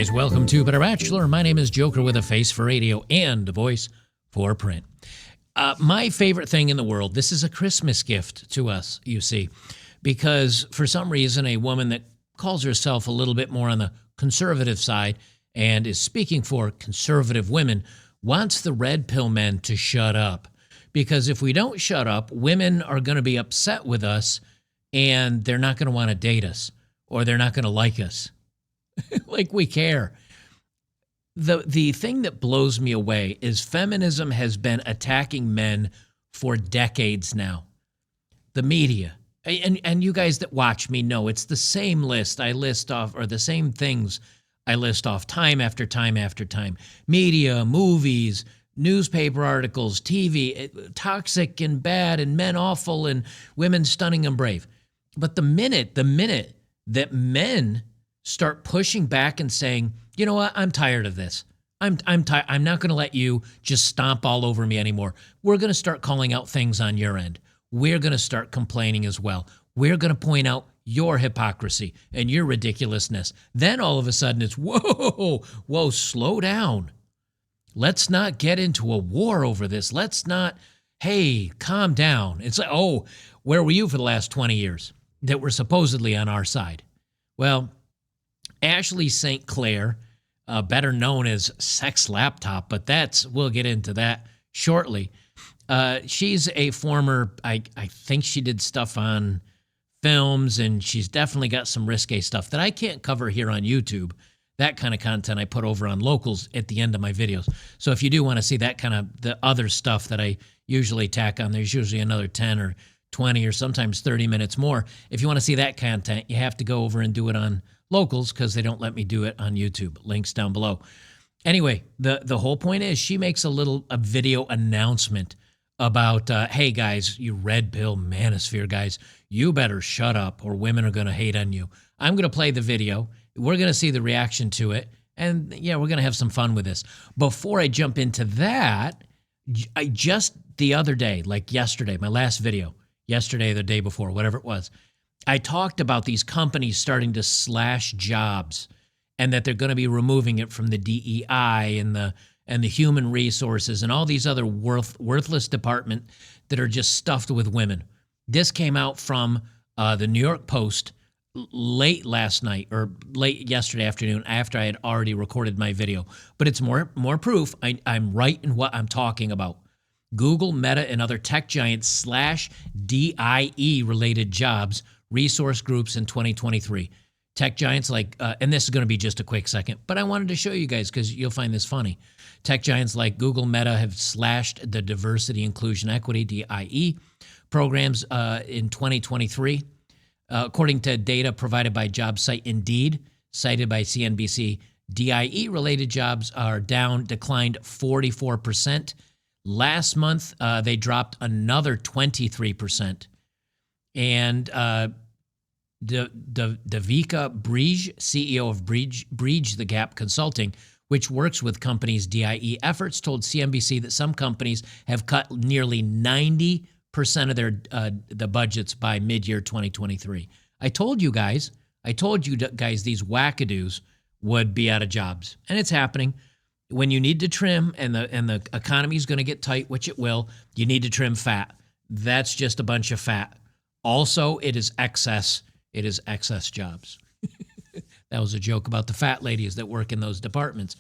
guys, welcome to Bachelor. My name is Joker with a face for radio and a voice for print. My favorite thing in the world, this is a Christmas gift to us, you see, because for some reason a woman that calls herself a little bit more on the conservative side and is speaking for conservative women wants the red pill men to shut up. Because if we don't shut up, women are going to be upset with us and they're not going to want to date us or they're not going to like us. Like we care. The thing that blows me away is feminism has been attacking men for decades now. The media, and you guys that watch me know it's the same list I list off, or the same things I list off time after time after time. Media, movies, newspaper articles, TV, toxic and bad and men awful and women stunning and brave. But the minute that men start pushing back and saying, you know what, I'm tired of this. I'm tired. I'm not going to let you just stomp all over me anymore. We're going to start calling out things on your end. We're going to start complaining as well. We're going to point out your hypocrisy and your ridiculousness. Then all of a sudden it's, whoa, slow down. Let's not get into a war over this. Let's not, hey, calm down. It's like, oh, where were you for the last 20 years that were supposedly on our side? Well, Ashley St. Clair, better known as Sex Laptop, but we'll get into that shortly. She's a former, I think she did stuff on films, and she's definitely got some risque stuff that I can't cover here on YouTube. That kind of content I put over on Locals at the end of my videos. So if you do want to see that kind of the other stuff that I usually tack on, there's usually another 10 or 20 or sometimes 30 minutes more. If you want to see that content, you have to go over and do it on Locals because they don't let me do it on YouTube. Links down below. Anyway, the whole point is she makes a video announcement about, hey guys, you red pill manosphere guys, you better shut up or women are going to hate on you. I'm going to play the video. We're going to see the reaction to it. And yeah, we're going to have some fun with this. Before I jump into that, I just the other day, like yesterday, my last video, yesterday or the day before, whatever it was, I talked about these companies starting to slash jobs and that they're going to be removing it from the DEI and the human resources and all these other worthless departments that are just stuffed with women. This came out from the New York Post late last night or late yesterday afternoon after I had already recorded my video. But it's more proof I'm right in what I'm talking about. Google, Meta, and other tech giants slash DIE-related jobs resource groups in 2023. Tech giants like, and this is going to be just a quick second, but I wanted to show you guys because you'll find this funny. Tech giants like Google, Meta have slashed the diversity, inclusion, equity, DIE programs in 2023. According to data provided by job site Indeed, cited by CNBC, DIE-related jobs are declined 44%. Last month, they dropped another 23%. And Devika Breege, CEO of Breege the Gap Consulting, which works with companies' DIE efforts, told CNBC that some companies have cut nearly 90% of their the budgets by mid-year 2023. I told you guys these wackadoos would be out of jobs, and it's happening. When you need to trim and the economy is going to get tight, which it will, you need to trim fat. That's just a bunch of fat. Also, it is excess jobs. That was a joke about the fat ladies that work in those departments.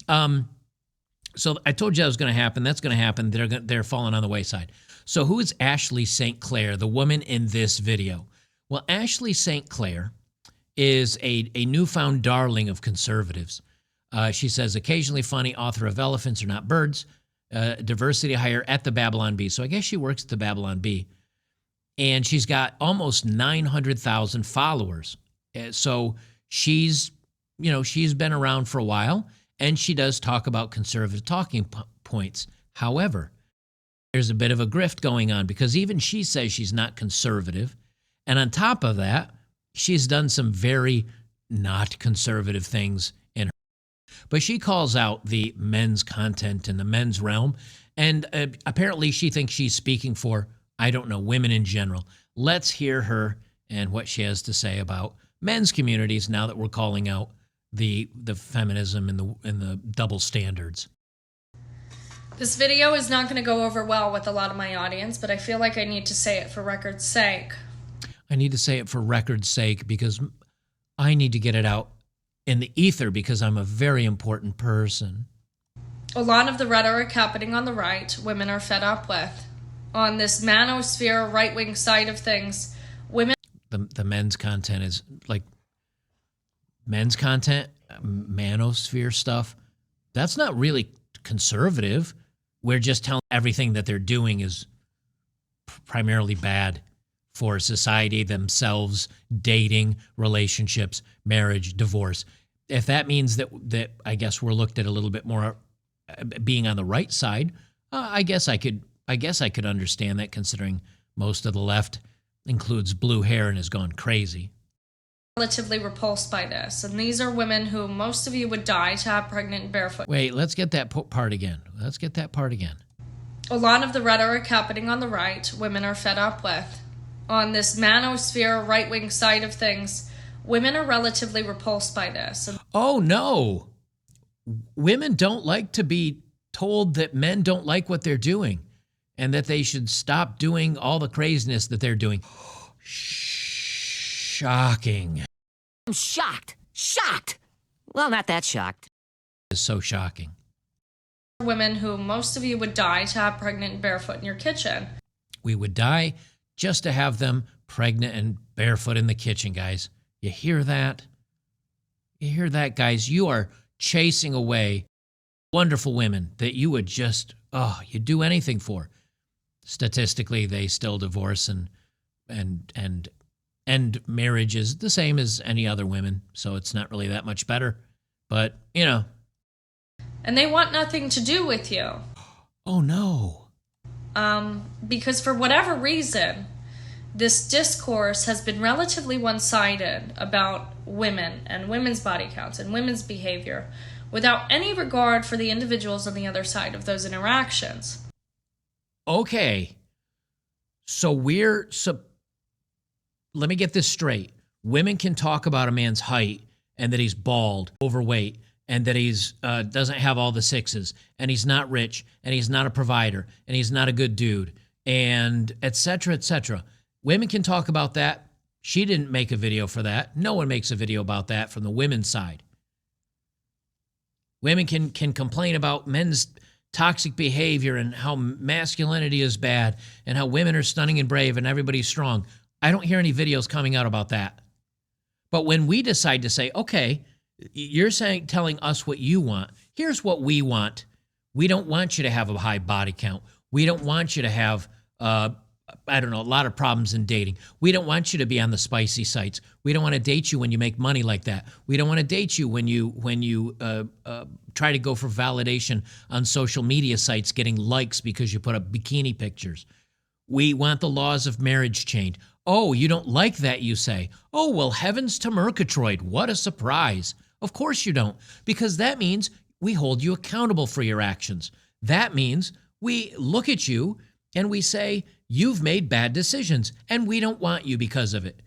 So I told you that was going to happen. That's going to happen. They're falling on the wayside. So who is Ashley St. Clair, the woman in this video? Well, Ashley St. Clair is a newfound darling of conservatives. She says, occasionally funny, author of Elephants Are Not Birds, diversity hire at the Babylon Bee. So I guess she works at the Babylon Bee. And she's got almost 900,000 followers. So she's been around for a while, and she does talk about conservative talking points. However, there's a bit of a grift going on because even she says she's not conservative. And on top of that, she's done some very not conservative things in her. But she calls out the men's content in the men's realm. And apparently she thinks she's speaking for, I don't know, women in general. Let's hear her and what she has to say about men's communities now that we're calling out the feminism and the double standards. This video is not going to go over well with a lot of my audience, but I feel like I need to say it for record's sake. I need to say it for record's sake because I need to get it out in the ether because I'm a very important person. A lot of the rhetoric happening on the right, women are fed up with. On this manosphere right-wing side of things, women... The men's content is like men's content, manosphere stuff. That's not really conservative. We're just telling everything that they're doing is primarily bad for society, themselves, dating, relationships, marriage, divorce. If that means that I guess we're looked at a little bit more being on the right side, I guess I could understand that, considering most of the left includes blue hair and has gone crazy. Relatively repulsed by this, and these are women who most of you would die to have pregnant and barefoot. Wait, let's get that part again. A lot of the rhetoric happening on the right, women are fed up with. On this manosphere right-wing side of things, women are relatively repulsed by this. Oh no, women don't like to be told that men don't like what they're doing and that they should stop doing all the craziness that they're doing. Shocking. I'm shocked. Shocked. Well, not that shocked. It's so shocking. Women who most of you would die to have pregnant and barefoot in your kitchen. We would die just to have them pregnant and barefoot in the kitchen, guys. You hear that? You hear that, guys? You are chasing away wonderful women that you would just, you'd do anything for. Statistically, they still divorce and marriage is the same as any other women, so it's not really that much better. But, you know. And they want nothing to do with you. Oh, no. Because for whatever reason, this discourse has been relatively one-sided about women and women's body counts and women's behavior without any regard for the individuals on the other side of those interactions. Okay. So let me get this straight. Women can talk about a man's height and that he's bald, overweight, and that he's doesn't have all the sixes, and he's not rich, and he's not a provider, and he's not a good dude, and et cetera, et cetera. Women can talk about that. She didn't make a video for that. No one makes a video about that from the women's side. Women can complain about men's toxic behavior and how masculinity is bad and how women are stunning and brave and everybody's strong. I don't hear any videos coming out about that. But when we decide to say, okay, you're telling us what you want. Here's what we want. We don't want you to have a high body count. We don't want you to have, a lot of problems in dating. We don't want you to be on the spicy sites. We don't want to date you when you make money like that. We don't want to date you when you try to go for validation on social media sites, getting likes because you put up bikini pictures. We want the laws of marriage changed. Oh, you don't like that, you say. Oh, well, heavens to Murgatroyd. What a surprise. Of course you don't, because that means we hold you accountable for your actions. That means we look at you and we say, you've made bad decisions and we don't want you because of it.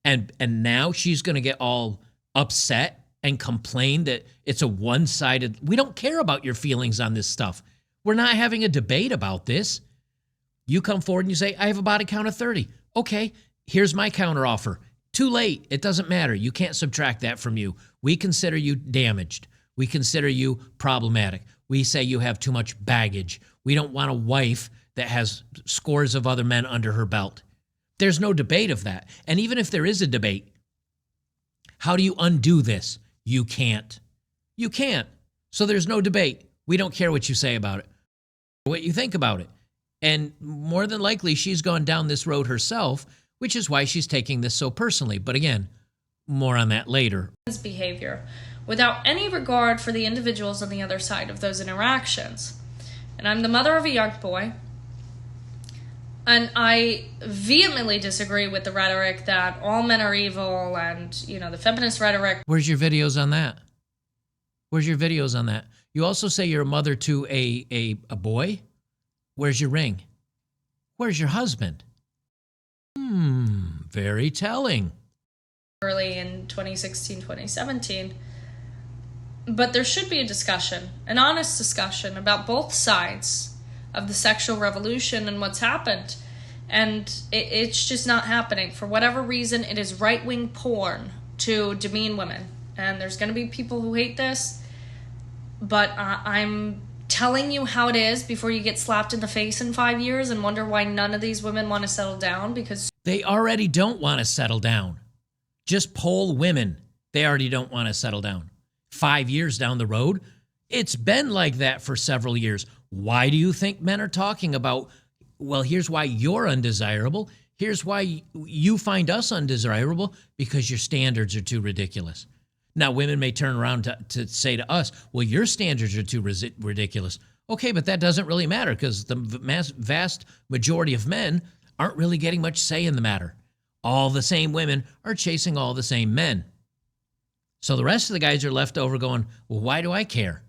And now she's going to get all upset and complain that it's a one-sided, we don't care about your feelings on this stuff. We're not having a debate about this. You come forward and you say, I have a body count of 30. Okay, here's my counteroffer. Too late. It doesn't matter. You can't subtract that from you. We consider you damaged. We consider you problematic. We say you have too much baggage. We don't want a wife that has scores of other men under her belt. There's no debate of that. And even if there is a debate, how do you undo this? You can't. You can't. So there's no debate. We don't care what you say about it, what you think about it. And more than likely, she's gone down this road herself, which is why she's taking this so personally. But again, more on that later. Behavior without any regard for the individuals on the other side of those interactions. And I'm the mother of a young boy. And I vehemently disagree with the rhetoric that all men are evil and, the feminist rhetoric. Where's your videos on that? Where's your videos on that? You also say you're a mother to a boy? Where's your ring? Where's your husband? Very telling. Early in 2016, 2017, But there should be a discussion, an honest discussion about both sides of the sexual revolution and what's happened. And it's just not happening. For whatever reason, it is right-wing porn to demean women. And there's going to be people who hate this, but I'm telling you how it is before you get slapped in the face in 5 years and wonder why none of these women want to settle down, because They already don't want to settle down. Just poll women. They already don't want to settle down. 5 years down the road, it's been like that for several years. Why do you think men are talking about, well, here's why you're undesirable. Here's why you find us undesirable, because your standards are too ridiculous. Now, women may turn around to say to us, well, your standards are too ridiculous. Okay, but that doesn't really matter, because the vast majority of men aren't really getting much say in the matter. All the same women are chasing all the same men. So the rest of the guys are left over going, well, why do I care?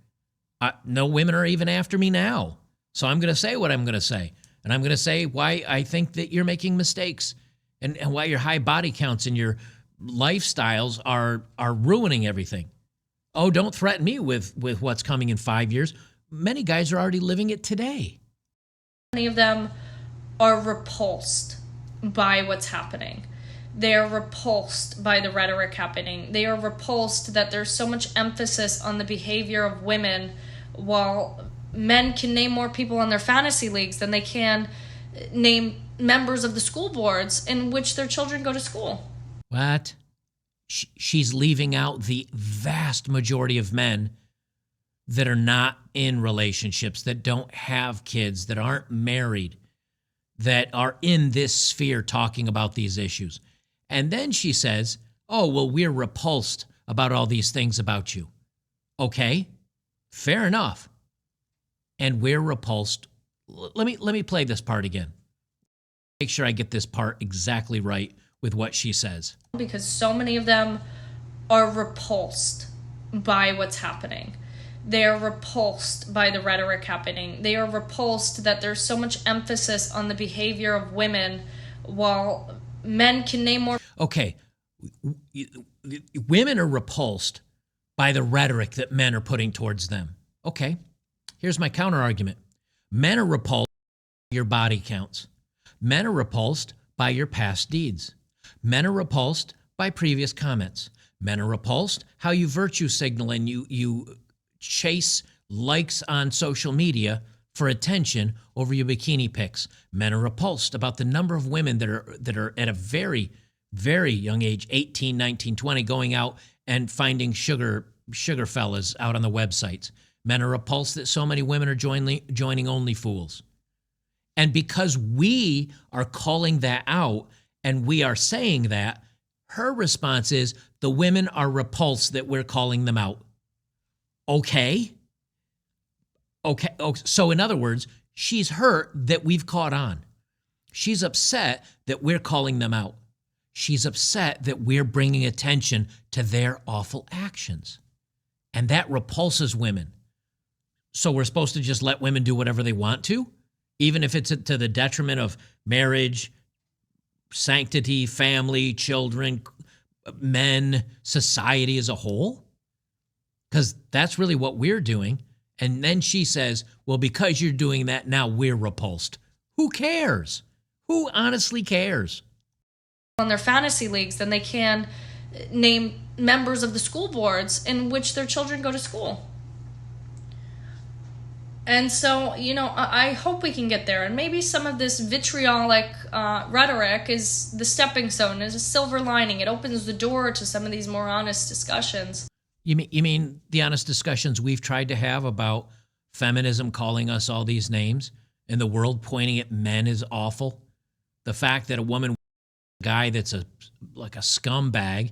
No women are even after me now. So I'm going to say what I'm going to say. And I'm going to say why I think that you're making mistakes and why your high body counts and your lifestyles are ruining everything. Oh, don't threaten me with what's coming in 5 years. Many guys are already living it today. many of them are repulsed by what's happening. They are repulsed by the rhetoric happening. They are repulsed that there's so much emphasis on the behavior of women, while men can name more people on their fantasy leagues than they can name members of the school boards in which their children go to school. What? She's leaving out the vast majority of men that are not in relationships, that don't have kids, that aren't married, that are in this sphere talking about these issues. And then she says, oh, well, we're repulsed about all these things about you. Okay, fair enough. And we're repulsed. Let me play this part again. Make sure I get this part exactly right with what she says. Because so many of them are repulsed by what's happening. They are repulsed by the rhetoric happening. They are repulsed that there's so much emphasis on the behavior of women, while men can name more. Okay, women are repulsed by the rhetoric that men are putting towards them. Okay, here's my counter argument. Men are repulsed by your body counts. Men are repulsed by your past deeds. Men are repulsed by previous comments. Men are repulsed how you virtue signal and you chase likes on social media for attention over your bikini pics. Men are repulsed about the number of women that are at a very, very young age, 18, 19, 20, going out and finding sugar fellas out on the websites. Men are repulsed that so many women are joining Only Fools. And because we are calling that out and we are saying that, her response is the women are repulsed that we're calling them out. Okay. So in other words, she's hurt that we've caught on. She's upset that we're calling them out. She's upset that we're bringing attention to their awful actions. And that repulses women. So we're supposed to just let women do whatever they want to, even if it's to the detriment of marriage, sanctity, family, children, men, society as a whole? Because that's really what we're doing. And then she says, well, because you're doing that, now we're repulsed. Who cares? Who honestly cares? On their fantasy leagues than they can name members of the school boards in which their children go to school. And so, I hope we can get there. And maybe some of this vitriolic rhetoric is the stepping stone, is a silver lining. It opens the door to some of these more honest discussions. You mean the honest discussions we've tried to have about feminism calling us all these names and the world pointing at men as awful? The fact that a guy that's like a scumbag,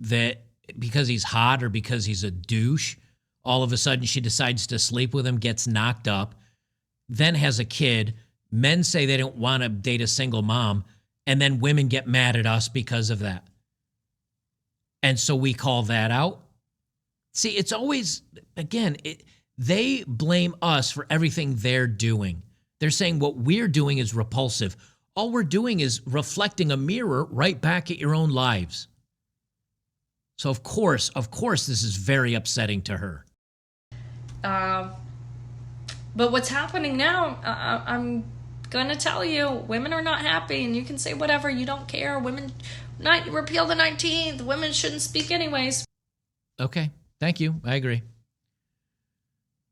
that because he's hot or because he's a douche, all of a sudden she decides to sleep with him, gets knocked up, then has a kid. Men say they don't want to date a single mom, and then women get mad at us because of that. And so we call that out. See, it's always, again, they blame us for everything they're doing. They're saying what we're doing is repulsive. All we're doing is reflecting a mirror right back at your own lives. So of course, this is very upsetting to her. But what's happening now, I'm going to tell you, women are not happy, and you can say whatever, you don't care. Women, not repeal the 19th. Women shouldn't speak anyways. Okay, thank you. I agree.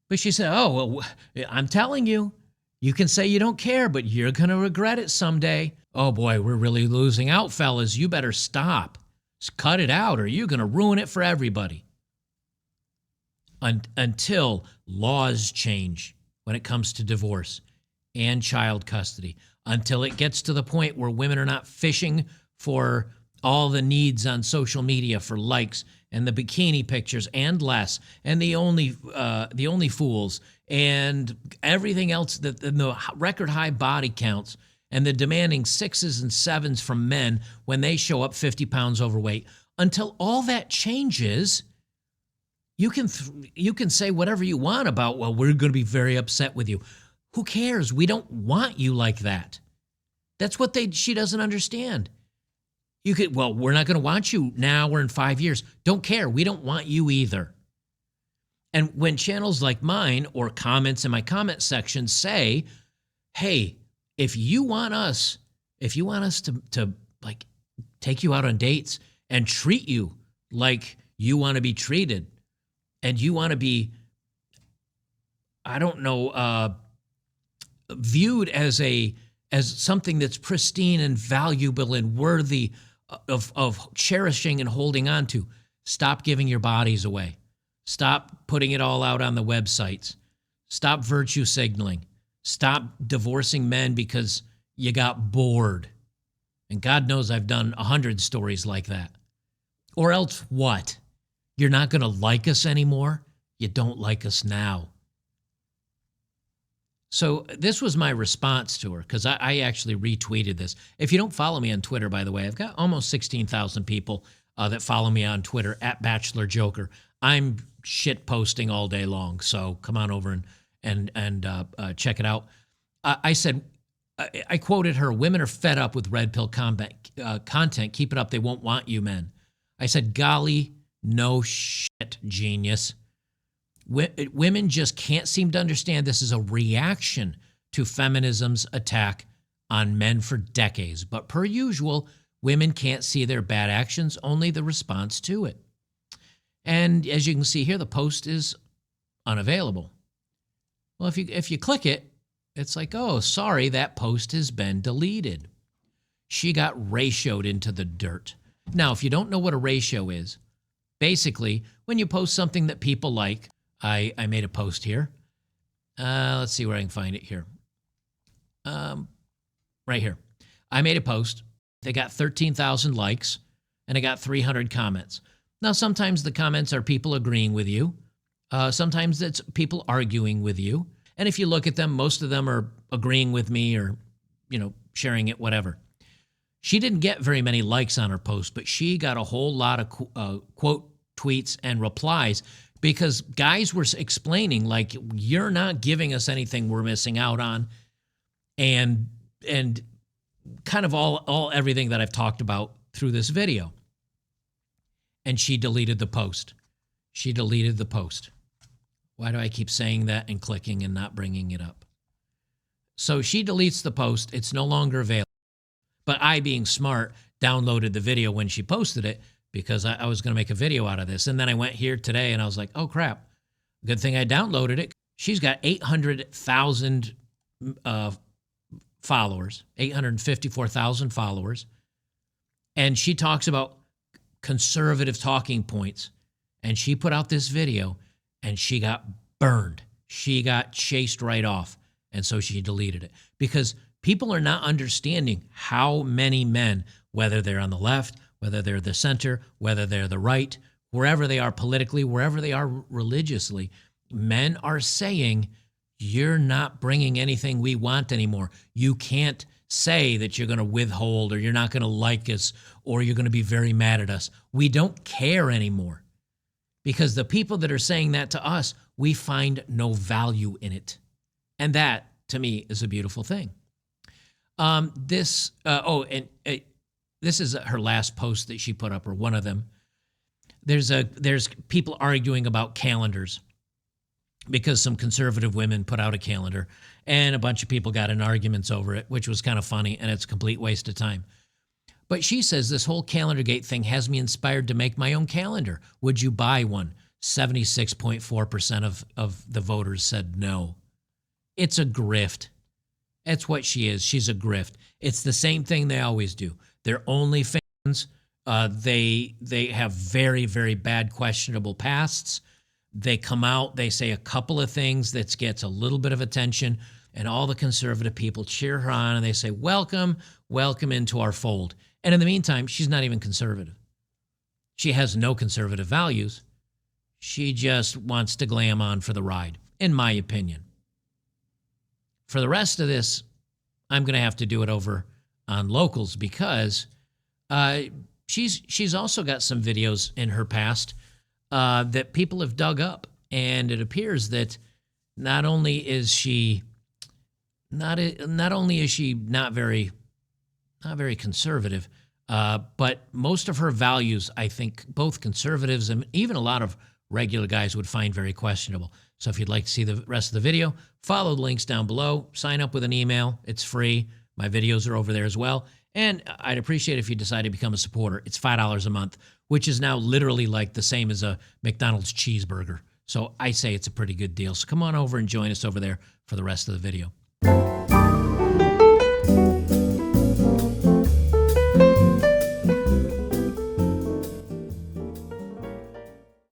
But she said, oh, well, I'm telling you, you can say you don't care, but you're going to regret it someday. Oh boy, we're really losing out, fellas. You better stop. Just cut it out, or you're going to ruin it for everybody. Until laws change when it comes to divorce and child custody, until it gets to the point where women are not fishing for all the needs on social media for likes and the bikini pictures and less, and the only fools and everything else, that the record high body counts and the demanding 6s and 7s from men when they show up 50 pounds overweight. Until all that changes, you can say whatever you want about, well, we're going to be very upset with you. Who cares? We don't want you like that. That's what she doesn't understand. You could, well, we're not going to want you now or in 5 years. Don't care. We don't want you either. And when channels like mine or comments in my comment section say, hey, if you want us to like take you out on dates and treat you like you want to be treated, and you want to be, I don't know, viewed as something that's pristine and valuable and worthy of cherishing and holding on to, stop giving your bodies away. Stop putting it all out on the websites. Stop virtue signaling. Stop divorcing men because you got bored. And God knows I've done 100 stories like that. Or else what? You're not going to like us anymore? You don't like us now. So this was my response to her, because I actually retweeted this. If you don't follow me on Twitter, by the way, I've got almost 16,000 people that follow me on Twitter at Bachelor Joker. I'm shit posting all day long, so come on over and check it out. I said, I quoted her, women are fed up with red pill content. Keep it up. They won't want you men. I said, golly, no shit, genius. Women just can't seem to understand this is a reaction to feminism's attack on men for decades. But per usual, women can't see their bad actions, only the response to it. And as you can see here, the post is unavailable. Well, if you click it, it's like, oh, sorry, that post has been deleted. She got ratioed into the dirt. Now, if you don't know what a ratio is, basically, when you post something that people like, I made a post here. Let's see where I can find it here. Right here. I made a post. They got 13,000 likes, and I got 300 comments. Now, sometimes the comments are people agreeing with you. Sometimes it's people arguing with you. And if you look at them, most of them are agreeing with me or, sharing it, whatever. She didn't get very many likes on her post, but she got a whole lot of quote tweets and replies, because guys were explaining, like, you're not giving us anything we're missing out on, and kind of all everything that I've talked about through this video. And she deleted the post. She deleted the post. Why do I keep saying that and clicking and not bringing it up? So she deletes the post. It's no longer available. But I, being smart, downloaded the video when she posted it, because I was going to make a video out of this. And then I went here today and I was like, oh, crap. Good thing I downloaded it. She's got 800,000 followers, 854,000 followers. And she talks about conservative talking points. And she put out this video and she got burned. She got chased right off. And so she deleted it, because people are not understanding how many men, whether they're on the left, whether they're the center, whether they're the right, wherever they are politically, wherever they are religiously, men are saying, you're not bringing anything we want anymore. You can't say that you're going to withhold, or you're not going to like us, or you're going to be very mad at us. We don't care anymore, because the people that are saying that to us, we find no value in it. And that, to me, is a beautiful thing. This is her last post that she put up, or one of them. there's people arguing about calendars because some conservative women put out a calendar and a bunch of people got in arguments over it, which was kind of funny, and it's a complete waste of time. But she says this whole calendar gate thing has me inspired to make my own calendar. Would you buy one? 76.4% of the voters said no. It's a grift. That's what she is. She's a grift. It's the same thing they always do. They're OnlyFans. They have very, very bad, questionable pasts. They come out, they say a couple of things that gets a little bit of attention, and all the conservative people cheer her on, and they say, welcome, welcome into our fold. And in the meantime, she's not even conservative. She has no conservative values. She just wants to glam on for the ride, in my opinion. For the rest of this, I'm going to have to do it over on Locals because she's also got some videos in her past that people have dug up, and it appears that not only is she not very conservative, but most of her values, I think, both conservatives and even a lot of regular guys would find very questionable. So if you'd like to see the rest of the video, follow the links down below. Sign up with an email. It's free. My videos are over there as well. And I'd appreciate if you decide to become a supporter. It's $5 a month, which is now literally like the same as a McDonald's cheeseburger. So I say it's a pretty good deal. So come on over and join us over there for the rest of the video.